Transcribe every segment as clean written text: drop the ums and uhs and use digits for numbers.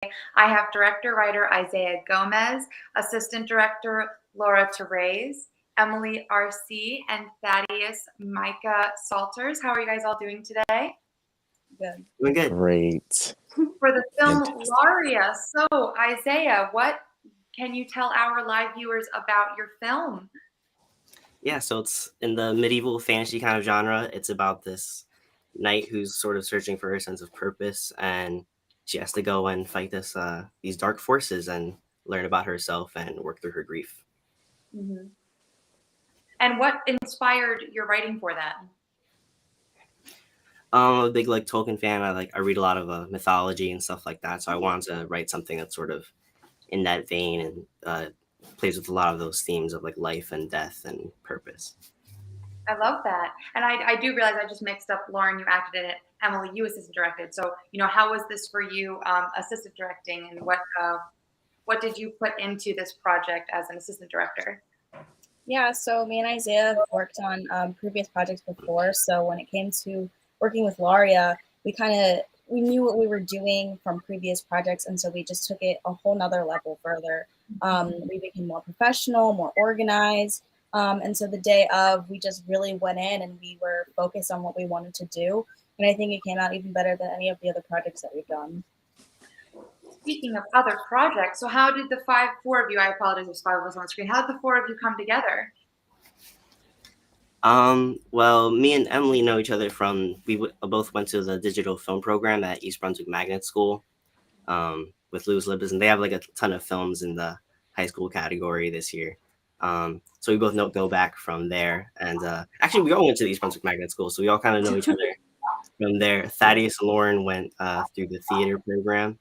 I have director-writer Isaiah Gomez, assistant director Laura Therese, Emily RC, and Thaddeus Micah Salters. How are you guys all doing today? Good. Doing good. Great. For the film Fantastic. Laria, so Isaiah, what can you tell our live viewers about your film? Yeah, so it's in the medieval fantasy kind of genre. It's about this knight who's sort of searching for her sense of purpose, and she has to go and fight these dark forces and learn about herself and work through her grief. Mm-hmm. And what inspired your writing for that? I'm a big Tolkien fan. I read a lot of mythology and stuff like that. So I wanted to write something that's sort of in that vein and plays with a lot of those themes of life and death and purpose. I love that. And I do realize I just mixed up. Lauren, you acted in it. Emily, you assistant directed. So, how was this for you, assistant directing, and what did you put into this project as an assistant director? Yeah, so me and Isaiah have worked on previous projects before. So when it came to working with Laria, we knew what we were doing from previous projects, and so we just took it a whole nother level further. We became more professional, more organized, and so the day of, we just really went in and we were focused on what we wanted to do, and I think it came out even better than any of the other projects that we've done. Speaking of other projects, so how did the four of you, I apologize, there's five of us on the screen, how did the four of you come together? Well, me and Emily know each other from, both went to the digital film program at East Brunswick Magnet School with Louis Libas, and they have a ton of films in the high school category this year. So we both go back from there. And actually, we all went to the East Brunswick Magnet School, so we all kind of know each other from there. Thaddeus and Lauren went through the theater program,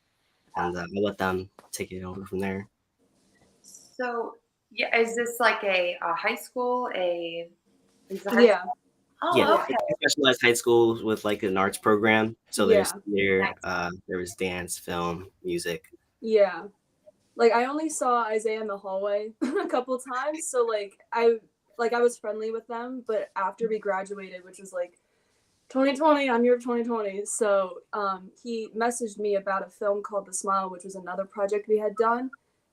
and I'll let them take it over from there. So, yeah, is this like a high school? Yeah. Oh, Yeah, okay. specialized high schools with an arts program. So there's theater, Nice. there was dance, film, music. Yeah. I only saw Isaiah in the hallway a couple times, so I was friendly with them, but after we graduated, which was 2020, I'm your 2020. So he messaged me about a film called The Smile, which was another project we had done.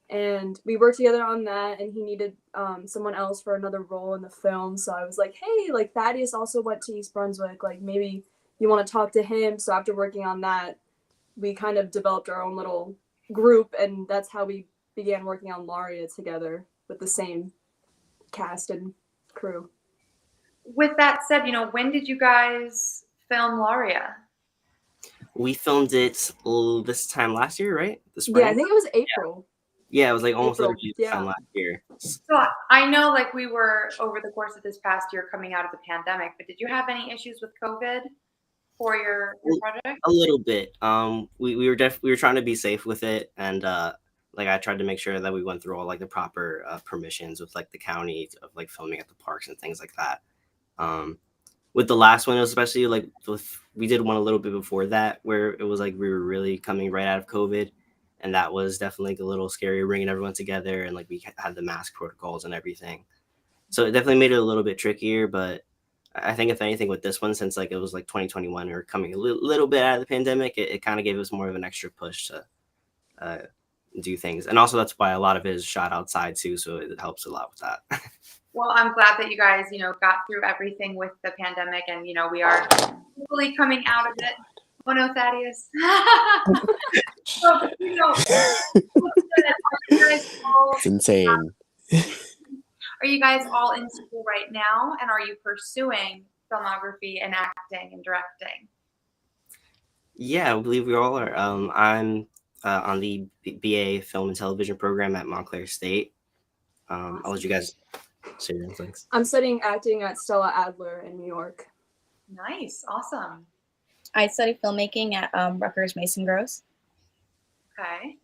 And we worked together on that, and he needed someone else for another role in the film. So I was like, hey, Thaddeus also went to East Brunswick. Maybe you want to talk to him. So after working on that, we kind of developed our own little group, and that's how we began working on Laria together with the same cast and crew. With that said, when did you guys film Laria? We filmed it this time last year, right? The spring? Yeah, I think it was April. Yeah, it was almost April. this time last year. So I know we were over the course of this past year coming out of the pandemic, but did you have any issues with COVID for your project? A little bit. We were trying to be safe with it, and I tried to make sure that we went through all the proper permissions with the county of filming at the parks and things like that. With the last one, especially we did one a little bit before that where it was we were really coming right out of COVID, and that was definitely a little scary, bringing everyone together, and we had the mask protocols and everything. So it definitely made it a little bit trickier, but I think if anything with this one, since it was 2021 or coming a little bit out of the pandemic, it kind of gave us more of an extra push to do things. And also that's why a lot of it is shot outside too, so it helps a lot with that. Well, I'm glad that you guys, got through everything with the pandemic, and we are hopefully coming out of it. Oh no, Thaddeus. So, It's insane. Are you guys all in school right now, and are you pursuing filmography and acting and directing? Yeah, I believe we all are. I'm on the BA Film and Television program at Montclair State. Awesome. I'll let you guys say your things. I'm studying acting at Stella Adler in New York. Nice, awesome. I study filmmaking at Rutgers Mason Gross. Okay.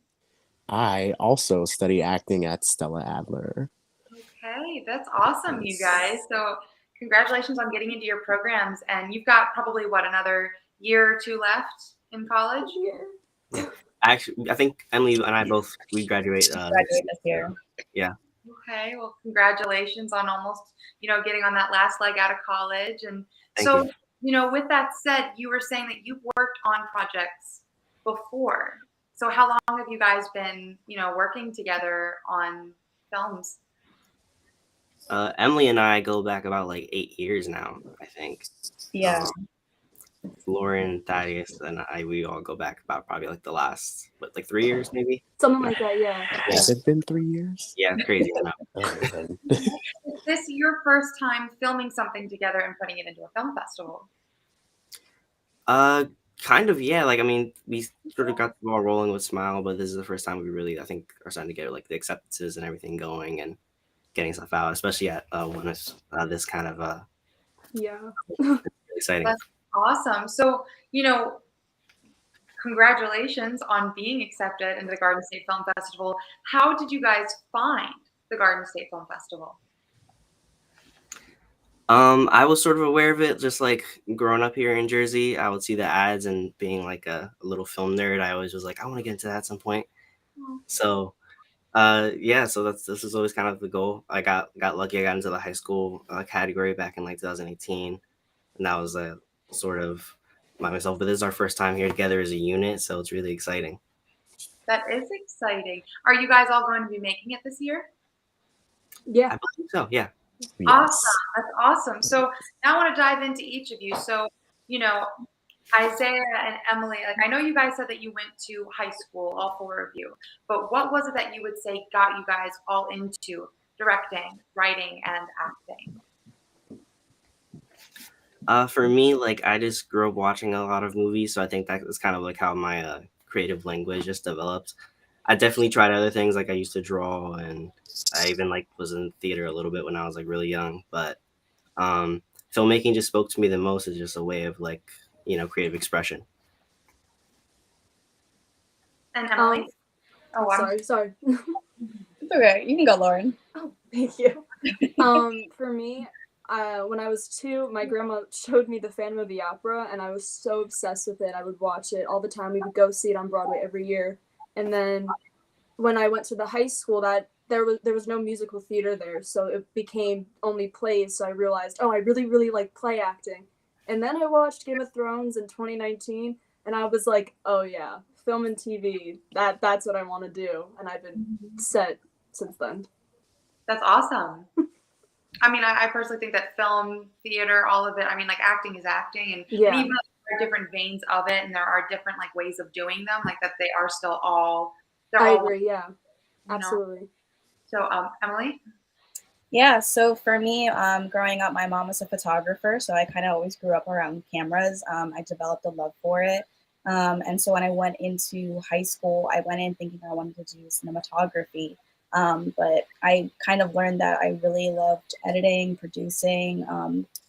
I also study acting at Stella Adler. Okay, that's awesome, you guys. So congratulations on getting into your programs, and you've got probably another year or two left in college? Yeah. Actually, I think Emily and I both we graduate this year. Yeah. Okay, well, congratulations on almost getting on that last leg out of college. And Thank so you. with that said, you were saying that you've worked on projects before. So how long have you guys been, working together on films? Emily and I go back about like 8 years now, I think. Yeah. Lauren, Thaddeus, and we all go back about probably like the last, like 3 years maybe? Something like that, yeah. Has it been 3 years? Yeah, it's crazy. I know. Oh, man. Is this your first time filming something together and putting it into a film festival? Kind of, yeah. Like, I mean, we sort of got the ball rolling with Smile, but this is the first time we really, I think, are starting to get like the acceptances and everything going and getting stuff out, especially at when it's this kind of Yeah. really exciting. That's awesome. So, congratulations on being accepted into the Garden State Film Festival. How did you guys find the Garden State Film Festival? I was sort of aware of it, just like growing up here in Jersey. I would see the ads, and being like a little film nerd, I always was like, I want to get into that at some point. So, yeah. So this is always kind of the goal. I got lucky. I got into the high school category back in like 2018, and that was sort of by myself. But this is our first time here together as a unit, so it's really exciting. That is exciting. Are you guys all going to be making it this year? Yeah. I believe so. Yeah. Yes. Awesome. That's awesome. So now I want to dive into each of you. So, Isaiah and Emily, like I know you guys said that you went to high school, all four of you, but what was it that you would say got you guys all into directing, writing, and acting? For me, like I just grew up watching a lot of movies, so I think that was kind of like how my creative language just developed. I definitely tried other things, like I used to draw, and I even like was in theater a little bit when I was like really young. But filmmaking just spoke to me the most as just a way of like creative expression. And Emily? Sorry. It's okay. You can go, Lauren. Oh, thank you. For me, when I was 2, my grandma showed me the Phantom of the Opera, and I was so obsessed with it. I would watch it all the time. We would go see it on Broadway every year. And then when I went to the high school, that there was no musical theater there, so it became only plays. So I realized, I really, really like play acting. And then I watched Game of Thrones in 2019, and I was like, oh yeah, film and TV, that's what I want to do. And I've been set since then. That's awesome. I mean, I personally think that film, theater, all of it, I mean, like acting is acting, and Yeah. even though there are different veins of it and there are different like ways of doing them, like that they are still all, I agree, yeah. know? Absolutely. So, Emily? Yeah, so for me, growing up, my mom was a photographer, so I kind of always grew up around cameras. I developed a love for it. And so when I went into high school, I went in thinking I wanted to do cinematography. But I kind of learned that I really loved editing, producing,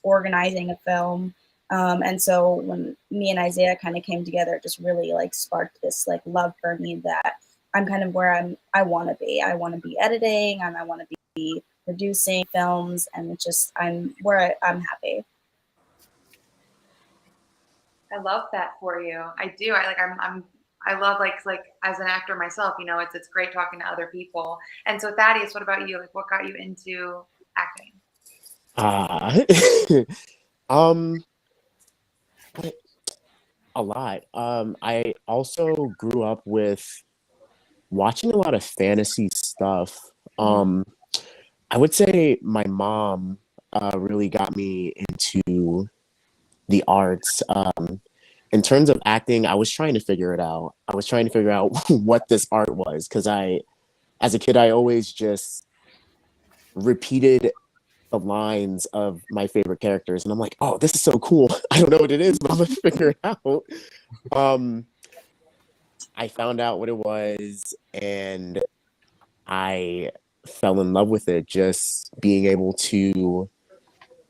organizing a film. And so when me and Isaiah kind of came together, it just really like sparked this like love for me that I'm kind of where I want to be. I want to be editing and I want to be producing films, and it's just I'm happy. I love that for you. I do. I love like as an actor myself, it's great talking to other people. And so Thaddeus, what about you? Like what got you into acting? A lot. I also grew up with watching a lot of fantasy stuff. I would say my mom really got me into the arts. In terms of acting, I was trying to figure it out. I was trying to figure out what this art was, because as a kid, I always just repeated the lines of my favorite characters, and I'm like, oh, this is so cool. I don't know what it is, but I'm gonna figure it out. I found out what it was, and I fell in love with it. Just being able to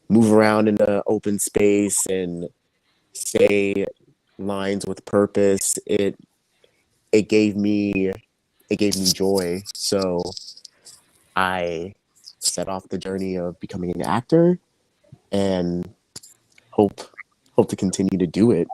move around in the open space and say lines with purpose. It gave me joy. So I set off the journey of becoming an actor, and hope to continue to do it.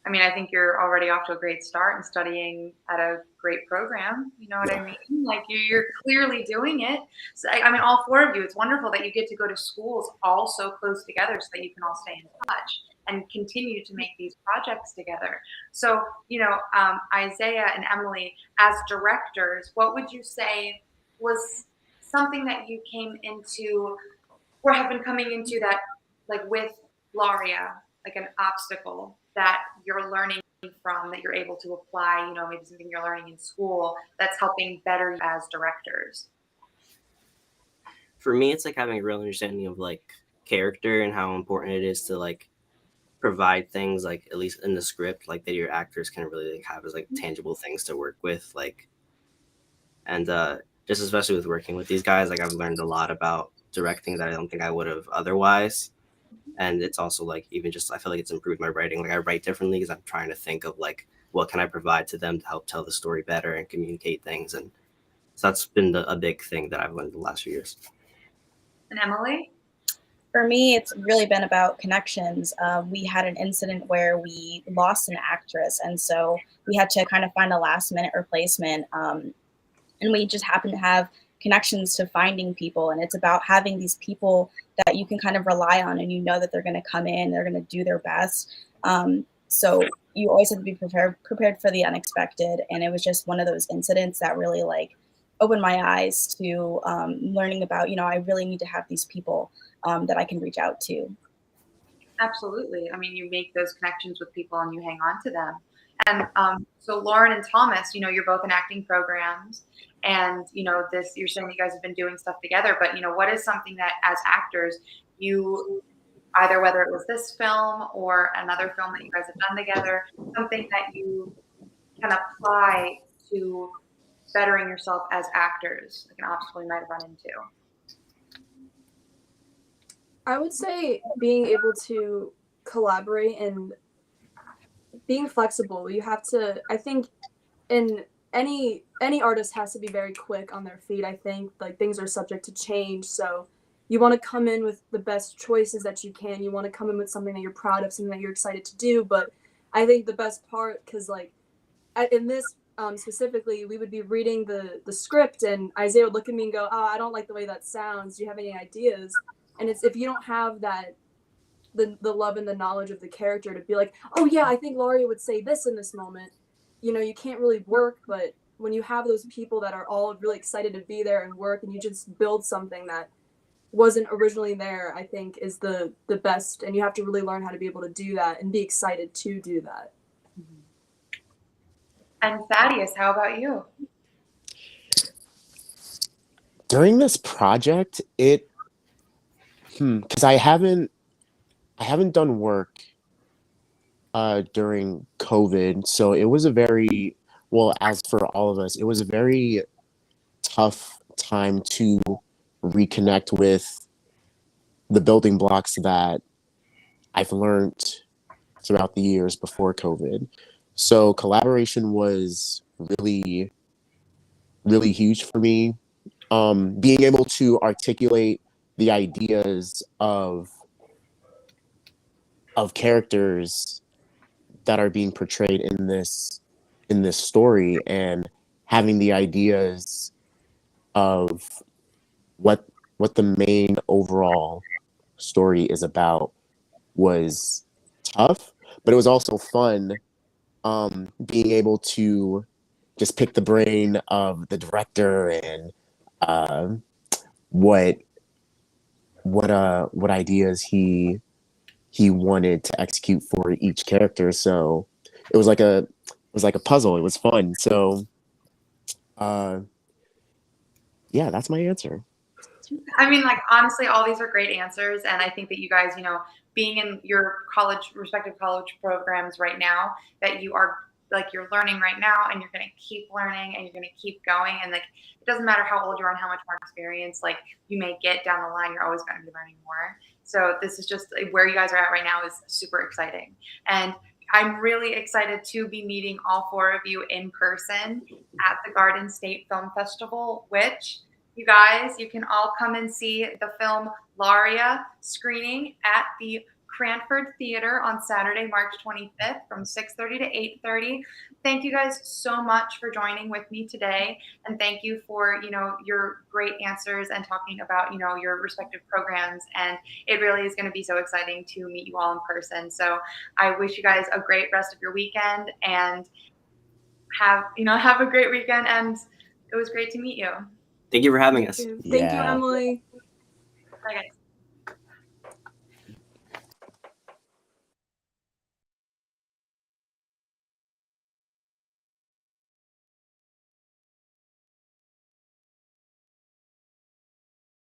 I mean, I think you're already off to a great start and studying at a great program. You know what I mean? Like you're clearly doing it. So, I mean, all four of you, it's wonderful that you get to go to schools all so close together so that you can all stay in touch. and continue to make these projects together. So, Isaiah and Emily, as directors, what would you say was something that you came into or have been coming into that, like with Laria, like an obstacle that you're learning from that you're able to apply, maybe something you're learning in school that's helping better you as directors? For me, it's like having a real understanding of like character and how important it is to like provide things like at least in the script like that your actors can really like have as like tangible things to work with, like, and just especially with working with these guys, like I've learned a lot about directing that I don't think I would have otherwise. And it's also like even just I feel like it's improved my writing. Like I write differently because I'm trying to think of like what can I provide to them to help tell the story better and communicate things. And so that's been a big thing that I've learned the last few years. And Emily? For me, it's really been about connections. We had an incident where we lost an actress, and so we had to kind of find a last-minute replacement. And we just happen to have connections to finding people, and it's about having these people that you can kind of rely on, and you know that they're going to come in, they're going to do their best. So you always have to be prepared for the unexpected, and it was just one of those incidents that really like opened my eyes to learning about, I really need to have these people that I can reach out to. Absolutely. I mean, you make those connections with people and you hang on to them. And so Lauren and Thomas, you're both in acting programs, and this, you're saying you guys have been doing stuff together, but what is something that as actors you either, whether it was this film or another film that you guys have done together, something that you can apply to bettering yourself as actors, like an obstacle you might have run into? I would say being able to collaborate and being flexible. You have to, I think, in any artist has to be very quick on their feet. I think like things are subject to change, so you want to come in with the best choices that you can. You want to come in with something that you're proud of, something that you're excited to do. But I think the best part, because like in this specifically, we would be reading the script, and Isaiah would look at me and go, "Oh, I don't like the way that sounds. Do you have any ideas?" And it's if you don't have that the love and the knowledge of the character to be like, "Oh yeah, I think Laria would say this in this moment," you can't really work. But when you have those people that are all really excited to be there and work, and you just build something that wasn't originally there, I think is the best. And you have to really learn how to be able to do that and be excited to do that. And Thaddeus, how about you? During this project, because I haven't done work during COVID, so it was a very, well, as for all of us, it was a very tough time to reconnect with the building blocks that I've learned throughout the years before COVID. So collaboration was really, really huge for me. Being able to articulate the ideas of characters that are being portrayed in this story, and having the ideas of what the main overall story is about was tough, but it was also fun, being able to just pick the brain of the director and what ideas he wanted to execute for each character. So it was like a puzzle. It was fun. So yeah, that's my answer. I mean, like, honestly, all these are great answers. And I think that you guys, being in your respective college programs right now, that you are like, you're learning right now and you're going to keep learning and you're going to keep going. And like, it doesn't matter how old you are and how much more experience, like you may get down the line, you're always going to be learning more. So this is just where you guys are at right now is super exciting. And I'm really excited to be meeting all four of you in person at the Garden State Film Festival, which, you guys, you can all come and see the film Laria screening at the Cranford Theater on Saturday, March 25th from 6:30 to 8:30. Thank you guys so much for joining with me today. And thank you for, your great answers and talking about, your respective programs. And it really is going to be so exciting to meet you all in person. So I wish you guys a great rest of your weekend and have a great weekend. And it was great to meet you. Thank you for having us. Thank you, Yeah. Emily. Bye, guys.